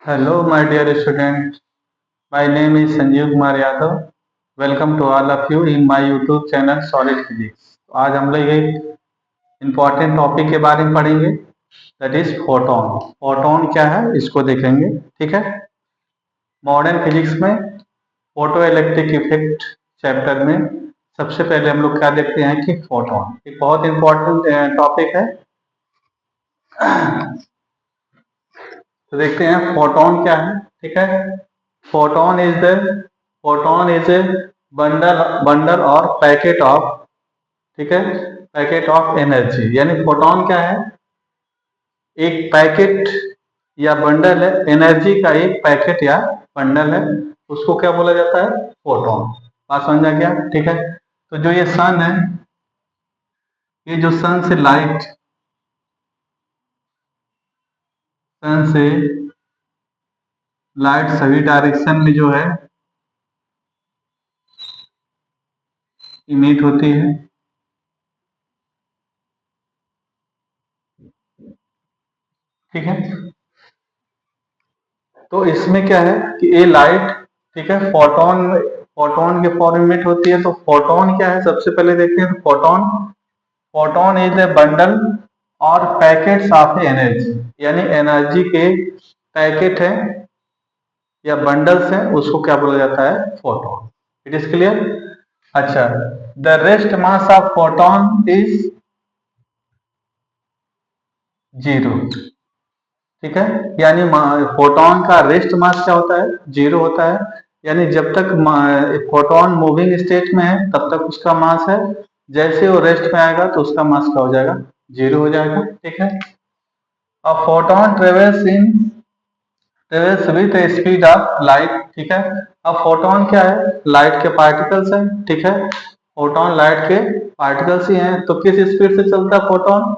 Hello, my dear student. My name is Sanjeev Kumar Yadav. Welcome to all of you in my YouTube channel Solid Physics. तो आज हम लोग एक important topic के बारे में पढ़ेंगे, दैट इज फोटोन। फोटोन क्या है इसको देखेंगे, ठीक है। मॉडर्न फिजिक्स में फोटो इलेक्ट्रिक इफेक्ट चैप्टर में सबसे पहले हम लोग क्या देखते हैं कि फोटोन एक बहुत इम्पोर्टेंट टॉपिक है। तो देखते हैं फोटोन क्या है, ठीक है। Photon is the photon is a bundle bundle और पैकेट ऑफ, ठीक है, पैकेट ऑफ एनर्जी। यानी फोटोन क्या है, एक पैकेट या बंडल है, एनर्जी का एक पैकेट या बंडल है, उसको क्या बोला जाता है, फोटोन। बात समझ आ गया, ठीक है। तो जो ये सन है, ये जो सन से लाइट सभी डायरेक्शन में जो है इमिट होती है, ठीक है। तो इसमें क्या है कि ये लाइट, ठीक है, फोटोन के फॉर्म में होती है। तो फोटोन क्या है, सबसे पहले देखते हैं। तो फोटोन इज ए बंडल और पैकेट्स ऑफ एनर्जी, यानी एनर्जी के पैकेट है या बंडल्स है, उसको क्या बोला जाता है, फोटोन। It is clear. अच्छा, the rest mass of photon is 0, ठीक है। यानी फोटोन का रेस्ट मास क्या होता है, 0 होता है। यानी जब तक फोटोन मूविंग स्टेट में है तब तक उसका मास है, जैसे वो रेस्ट में आएगा तो उसका मास क्या हो जाएगा, 0 हो जाएगा, ठीक है। अब photon travels with speed of light, ठीक है। अब फोटोन क्या है, लाइट के पार्टिकल्स हैं, ठीक है। फोटोन लाइट के पार्टिकल्स ही हैं, तो किस स्पीड से चलता है फोटोन,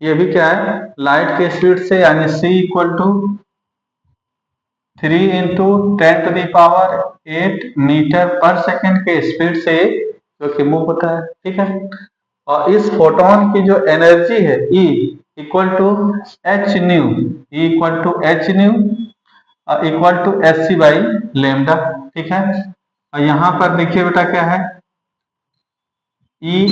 ये भी क्या है, लाइट के स्पीड से। यानी c equal to 3 × 10⁸ metre per second के स्पीड से जो कि मूव होता है, ठीक है। और इस फोटोन की जो एनर्जी है E equal to H nu, E equal to h c by lambda, ठीक है। और यहाँ पर देखिए बेटा क्या है, E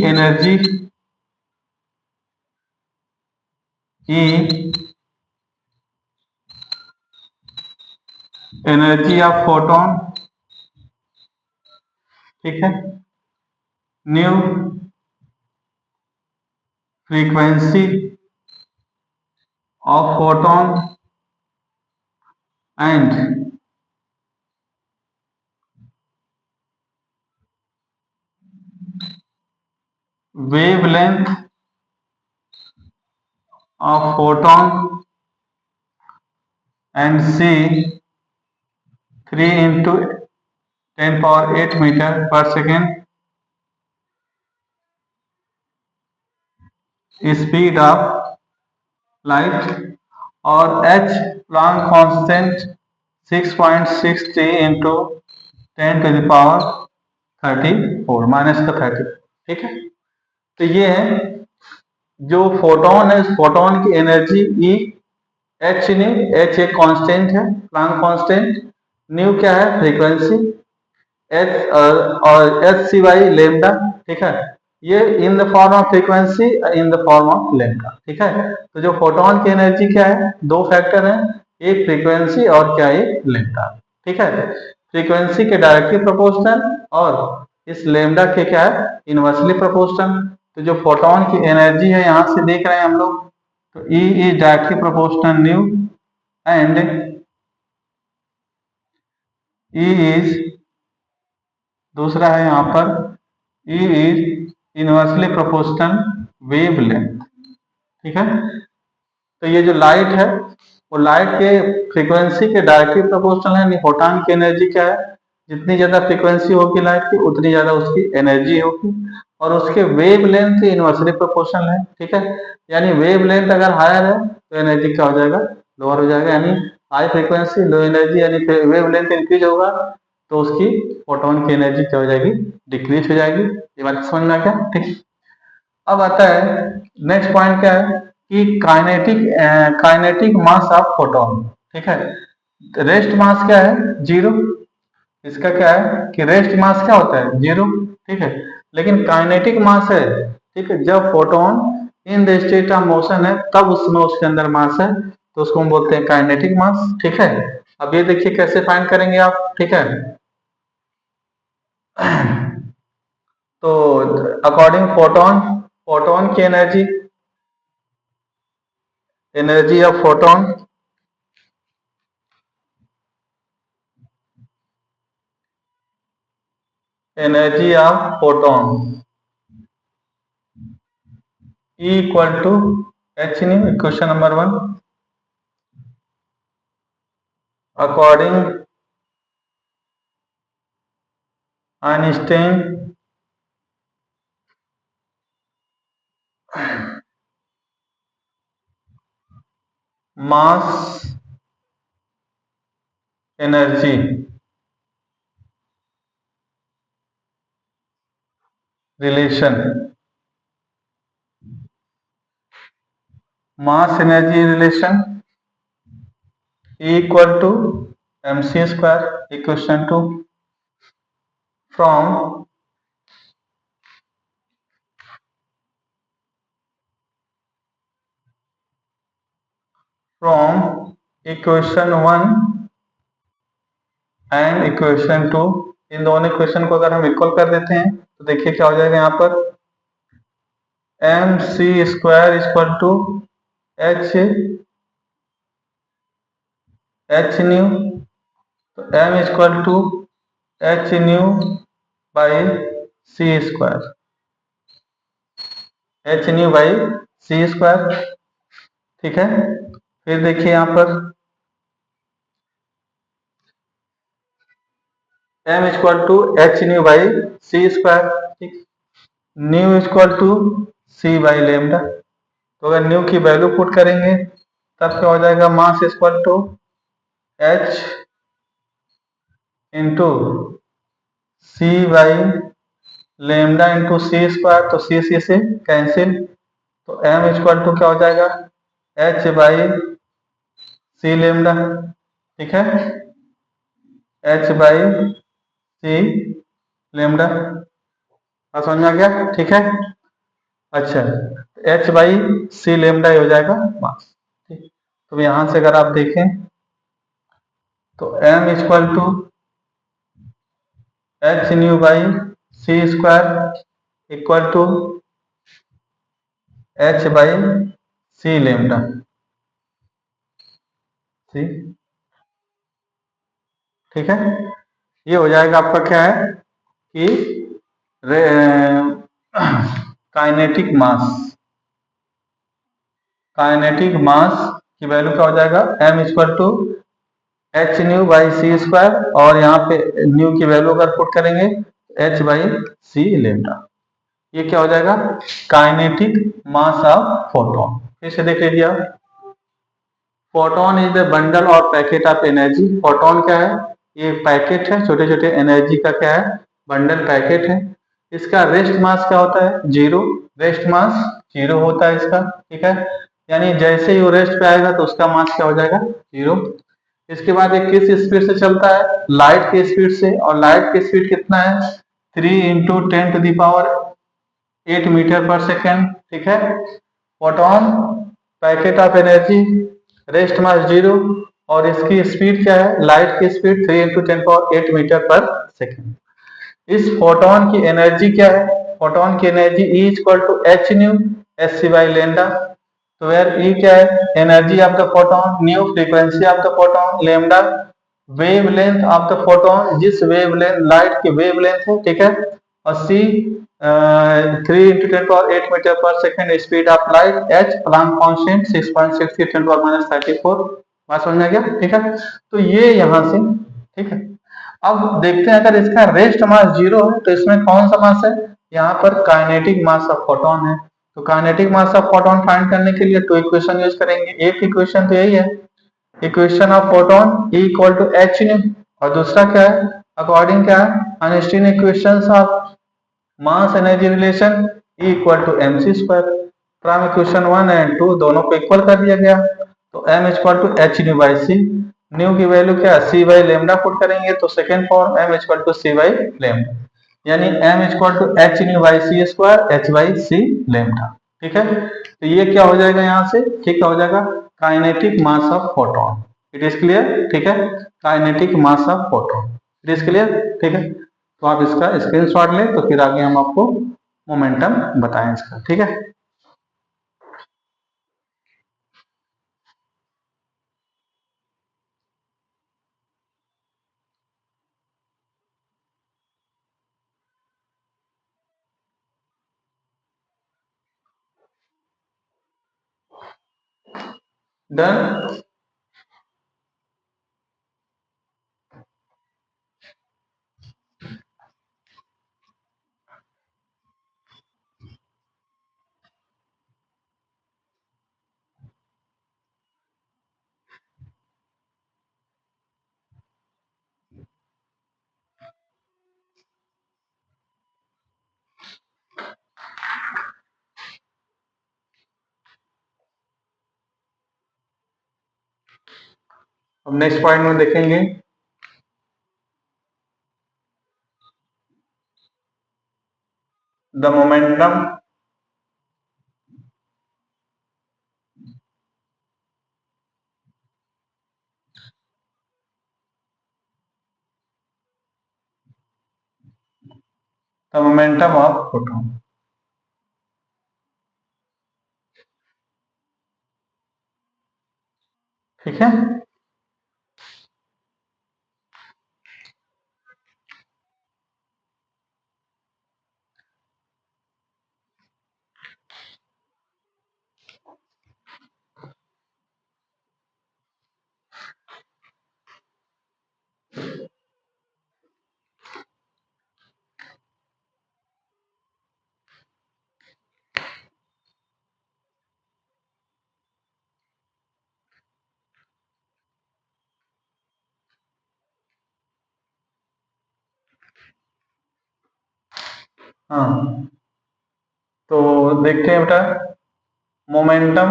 एनर्जी ऑफ फोटोन, ठीक है, nu frequency of photon and wavelength of photon and c 3 × 10⁸ metre per second speed of light, और h प्लैंक कांस्टेंट 6.63 × 10⁻34 ठीक है। तो ये है जो फोटोन है, फोटोन की energy E, H new, H एक कांस्टेंट है, प्लैंक कांस्टेंट, न्यू क्या है, फ्रीक्वेंसी, एच और एच सी बाई लेमडा, ठीक है। ये in the form of frequency, in the form of lambda, ठीक है। तो जो फोटोन की एनर्जी क्या है, दो फैक्टर हैं, एक फ्रीक्वेंसी और क्या, एक लेमडा, ठीक है। फ्रीक्वेंसी के डायरेक्टली प्रोपोर्शनल और इस लेमडा के क्या है, इनवर्सली प्रोपोर्शनल। तो जो फोटोन की एनर्जी है यहाँ से देख रहे हैं हम लोग, तो E is directly proportional new and E is, दूसरा है यहाँ पर E is inversely proportional wavelength, ठीक है। तो ये जो लाइट है वो लाइट के फ्रीक्वेंसी के डायरेक्टली प्रोपोर्शनल है। यानी फोटोन की एनर्जी क्या है, जितनी ज्यादा फ्रीक्वेंसी होगी लाइट की उतनी ज्यादा उसकी एनर्जी होगी, और उसके वेव लेंथ इनवर्सली प्रोपोर्शनल है, ठीक है। यानी वेव लेंथ अगर हायर है तो एनर्जी क्या हो जाएगा, लोअर हो जाएगा। यानी हाई फ्रीक्वेंसी लो एनर्जी, यानी वेव लेंथ इंक्रीज होगा तो उसकी फोटोन की एनर्जी क्या हो जाएगी, डिक्रीज हो जाएगी। ये बात समझ में आ गया, ठीक। अब आता है नेक्स्ट पॉइंट क्या है कि काइनेटिक मास ऑफ फोटोन, ठीक है। रेस्ट मास क्या है? 0। इसका क्या है कि रेस्ट मास क्या होता है? 0। ठीक है, लेकिन काइनेटिक मास है, ठीक है, जब photon in the state of motion है तब उसमें उसके अंदर मास है, तो उसको हम बोलते हैं काइनेटिक मास। ठीक है, अब ये देखिए कैसे फाइंड करेंगे आप। ठीक है, तो अकॉर्डिंग फोटोन, फोटोन की energy, energy of photon, energy of photon E equal to H nu, equation number 1, according Einstein mass energy relation, mass energy relation E equal to mc square, equation 2, from equation 1 and equation 2। इन दोनों equation को अगर हम equal कर देते हैं तो देखिए क्या हो जाएगा यहाँ पर, M C square equal to H nu, तो M equal to H nu by C square, H nu by C square. ठीक है, फिर देखिए यहाँ पर M equal to H nu by C square, ठीक, nu equal to C by lambda. तो अगर न्यू की वैल्यू पुट करेंगे तब क्या हो जाएगा, mass equal to h into C by lambda into c square, तो सी से कैंसिल, तो एम इक्वल टू क्या हो जाएगा, एच बाई सी लेमडा। ठीक है, एच बाई सी लेमडा, समझ में आ गया? ठीक है, अच्छा, एच बाई सी लेमडा हो जाएगा मास। ठीक, तो यहां से अगर आप देखें तो M equal to H nu by C square equal to H by C lambda, C. ठीक है, ये हो जाएगा आपका क्या है कि काइनेटिक मास, काइनेटिक मास की वैल्यू क्या हो जाएगा, m equal to H nu by C square, और यहाँ पे न्यू की वैल्यू अगर पुट करेंगे एच बाई सी लेमडा। ये क्या हो जाएगा, काइनेटिक मास ऑफ फोटोन। फिर से देख लीजिए आप, फोटोन इज द बंडल और पैकेट ऑफ एनर्जी। फोटोन क्या है, ये पैकेट है, छोटे छोटे एनर्जी का क्या है, बंडल पैकेट है। इसका रेस्ट मास क्या होता है, 0, रेस्ट मास 0 होता है इसका। ठीक है, यानी जैसे ही वो रेस्ट पे आएगा तो उसका मास क्या हो जाएगा, 0। इसके बाद ये किस स्पीड से चलता है, लाइट के स्पीड से, और लाइट की स्पीड कितना है, 3 इंटू 10⁻8 मीटर पर सेकेंड। ठीक है, photon packet of energy, rest mass 0, और इसकी स्पीड क्या है, लाइट की speed 3 into 10⁻8 metre per second. इस फोटोन की एनर्जी क्या है, फोटोन की energy E equal to H nu as c by lambda. तो वेयर E क्या है, energy of the photon, nu frequency of the photon, lambda wavelength of the photon, जिस wavelength light की wave length है। ठीक है, और सी 3 into 10⁻8 metre per second speed of light, H Planck constant 6.63 10⁻34। बात समझ में आ गया? ठीक है, तो ये यहां से, ठीक है, अब देखते हैं अगर इसका रेस्ट मास 0 है तो इसमें कौन सा मास है, यहाँ पर काइनेटिक मास ऑफ फोटोन है। तो kinetic mass of photon find करने के लिए 2 इक्वेशन यूज करेंगे। एक इक्वेशन तो यही है, equation of photon E equal to H nu, और दूसरा क्या है, अकॉर्डिंग क्या है, Einstein equations of mass energy relation E equal to m C square. From equation 1 and 2 दोनों को इक्वल कर दिया गया, तो M equal to H nu by c. Nu की वैल्यू क्या है, सी बाई लेमडा पुट करेंगे तो second form m equal to C by lambda, यानी M equal to H nu by C square h by C lambda. ठीक है, तो ये क्या हो जाएगा यहाँ से, ठीक हो जाएगा kinetic mass of photon. It is clear, ठीक है, kinetic mass of photon, it is clear, ठीक है। तो आप इसका स्क्रीनशॉट लें तो फिर आगे हम आपको मोमेंटम बताएं इसका, ठीक है। डन। अब नेक्स्ट पॉइंट में देखेंगे, the momentum the momentum of photon. ठीक है, हाँ तो देखते हैं बेटा, momentum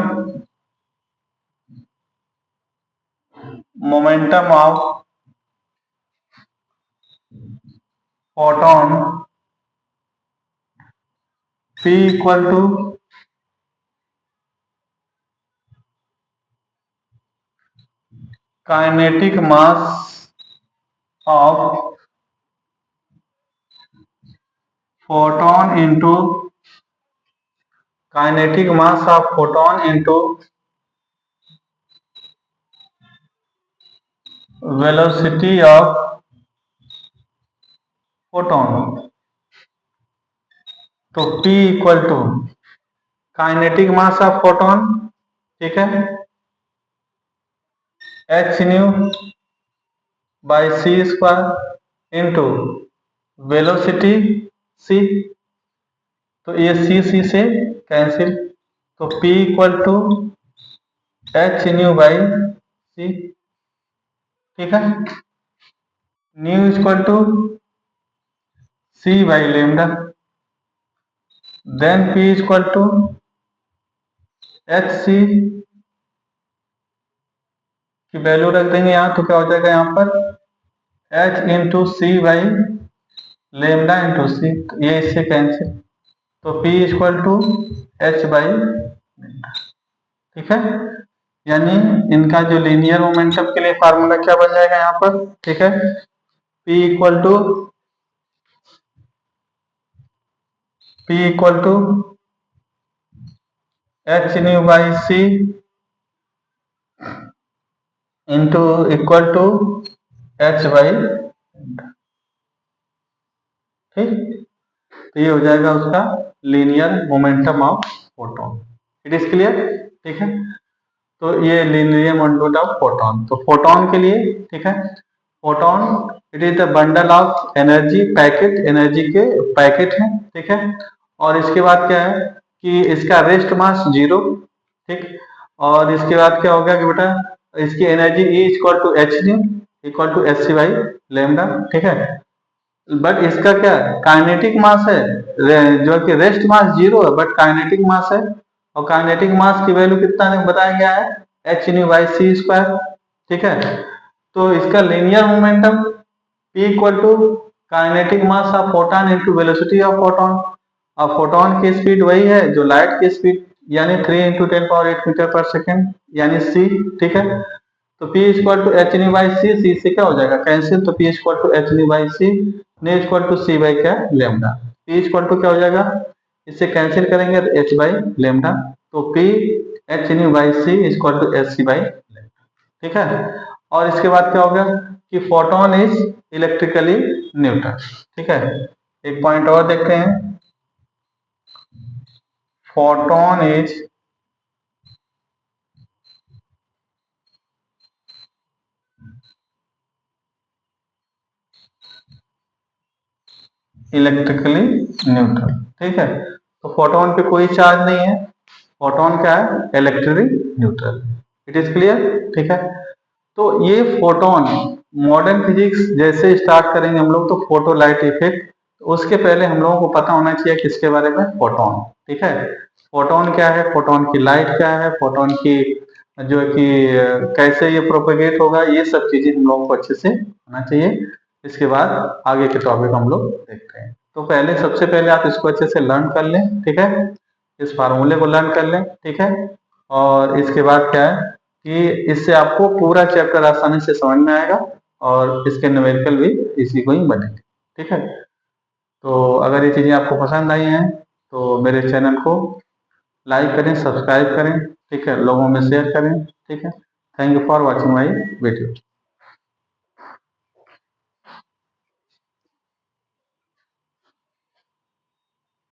momentum of photon P equal to kinetic mass of photon into kinetic mass of photon into velocity of photon. तो P equal to kinetic mass of photon, ठीक है, H nu by C square into velocity C, तो ये C से cancel, तो P equal to H nu by C, ठीक है, new equal to C by lambda, then P equal to h c की value रख देंगे यहाँ, तो क्या हो जाएगा यहाँ पर H into C by lambda into C, तो ये इससे कैंसिल, तो P equal to H by lambda, ठीक है। यानी इनका जो लीनियर मोमेंटम के लिए फार्मूला क्या बन जाएगा यहाँ पर, ठीक है, P equal to H nu by c into equal to H by, ठीक, तो ये हो जाएगा उसका linear momentum of photon. It is clear, ठीक है। तो ये लीनियर मोमेंटम ऑफ फोटोन, तो फोटोन के लिए, ठीक है, photon it is the bundle of energy packet, energy के पैकेट है, ठीक है। और इसके बाद क्या है कि इसका रेस्ट मास 0, ठीक, और इसके बाद क्या हो गया कि बेटा इसकी energy E equal to H nu equal to h c by lambda, ठीक है। बट इसका क्या काइनेटिक मास है, जो कि रेस्ट मास 0 है बट काइनेटिक मास है, और काइनेटिक मास की वैल्यू कितना बताया गया है, H nu by C square, ठीक है। तो इसका linear momentum P equal to kinetic mass of photon into velocity of photon. अब फोटॉन की स्पीड वही है जो लाइट की स्पीड, यानी 3 इंटू 10⁸ मीटर पर सेकेंड, यानी c। ठीक है, तो P equal to H nu by C, C से क्या हो जाएगा कैंसिल, तो P equal to H nu by C, knee equal to C by क्या लेमडा। P इक्वल टू क्या हो जाएगा, इससे कैंसिल करेंगे तो h बाई लेमडा, तो P h nu by c equal to h c by lambda. ठीक है, और इसके बाद क्या हो गया कि फोटोन इज इलेक्ट्रिकली न्यूट्रल। ठीक है, एक पॉइंट और देखते हैं, फोटोन इज इलेक्ट्रिकली न्यूट्रल। ठीक है, तो फोटोन पे कोई चार्ज नहीं है, फोटोन क्या है, electrically neutral. It is clear. ठीक है, तो ये फोटोन मॉडर्न फिजिक्स जैसे स्टार्ट करेंगे हम लोग तो फोटो लाइट इफेक्ट, तो उसके पहले हम लोगों को पता होना चाहिए किसके बारे में, फोटोन। ठीक है, फोटोन क्या है, फोटोन की लाइट क्या है, फोटोन की जो कि कैसे ये प्रोपेगेट होगा, ये सब चीजें हम लोगों को अच्छे से होना चाहिए। इसके बाद आगे के टॉपिक हम लोग देखते हैं। तो पहले सबसे पहले आप इसको अच्छे से लर्न कर लें। ठीक है, इस फार्मूले को लर्न कर लें। ठीक है, और इसके बाद क्या है कि इससे आपको पूरा चैप्टर आसानी से समझ में आएगा और इसके न्यूमेरिकल भी इसी को ही बनेंगे। ठीक है, तो अगर ये चीज़ें आपको पसंद आई हैं तो मेरे चैनल को लाइक करें, सब्सक्राइब करें। ठीक है, लोगों में शेयर करें। ठीक है, thank you for watching my video.